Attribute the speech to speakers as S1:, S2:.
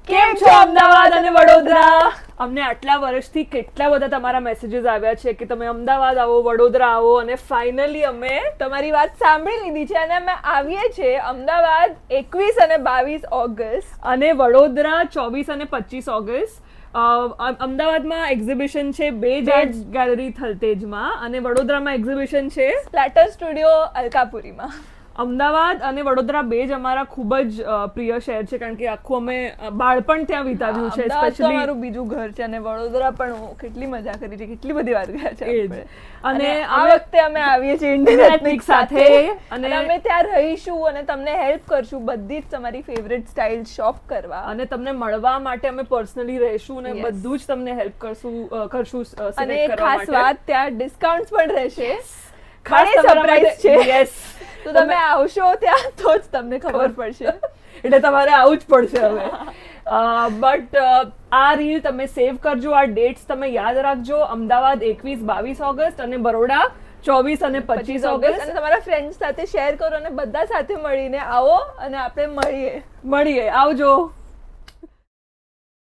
S1: કેમ છો અમદાવાદ અને વડોદરા? અમને આટલા વર્ષથી કેટલા બધા તમારા મેસેजेस આવ્યા છે કે તમે અમદાવાદ આવો, વડોદરા આવો, અને ફાઇનલી અમે તમારી વાત સાંભળી લીધી છે અને અમે આવીએ છીએ અમદાવાદ 21 અને 22 ઓગસ્ટ અને વડોદરા 24 અને 25 ઓગસ્ટ. અમદાવાદમાં એક્ઝિબિશન છે બેજ ગેલેરી થલતેજમાં અને વડોદરામાં એક્ઝિબિશન છે
S2: સ્પ્લેટર સ્ટુડિયો અલકાપુરીમાં.
S1: અમદાવાદ અને વડોદરા બે જ અમારા ખૂબ જ પ્રિય શહેર છે કારણ કે આખું અમે બાળપણ ત્યાં વિતાવ્યું છે.
S2: અમદાવાદ તો અમારું બીજું ઘર છે અને વડોદરા પણ કેટલી મજા કરી છે, કેટલી બધી વાર ગયા છે આપણે.
S1: અને
S2: આ વખતે અમે આવીએ છીએ ઇન્ડિયન એથનિક સાથે
S1: અને
S2: અમે ત્યાં રહીશું અને તમને હેલ્પ કરશું બધી જ તમારી ફેવરેટ સ્ટાઇલ શોપ કરવા
S1: અને તમને મળવા માટે અમે પર્સનલી રહીશું અને બધું જ તમને હેલ્પ કરશું
S2: અને ખાસ વાત ત્યાં ડિસ્કાઉન્ટ્સ પણ રહેશે.
S1: ખાસ સરપ્રાઈઝ છે. યસ,
S2: તો તમે આવશો ત્યાં તો જ તમને ખબર પડશે.
S1: એટલે તમારે આવું જ પડશે હવે. બટ આ રીલ તમે સેવ કરજો, આ ડેટ્સ તમે યાદ રાખજો. અમદાવાદ 21-22 ઓગસ્ટ અને બરોડા 24 અને 25 ઓગસ્ટ.
S2: અને તમારા ફ્રેન્ડ્સ સાથે શેર કરો અને બધા સાથે મળીને આવો અને આપણે મળીએ.
S1: આવજો.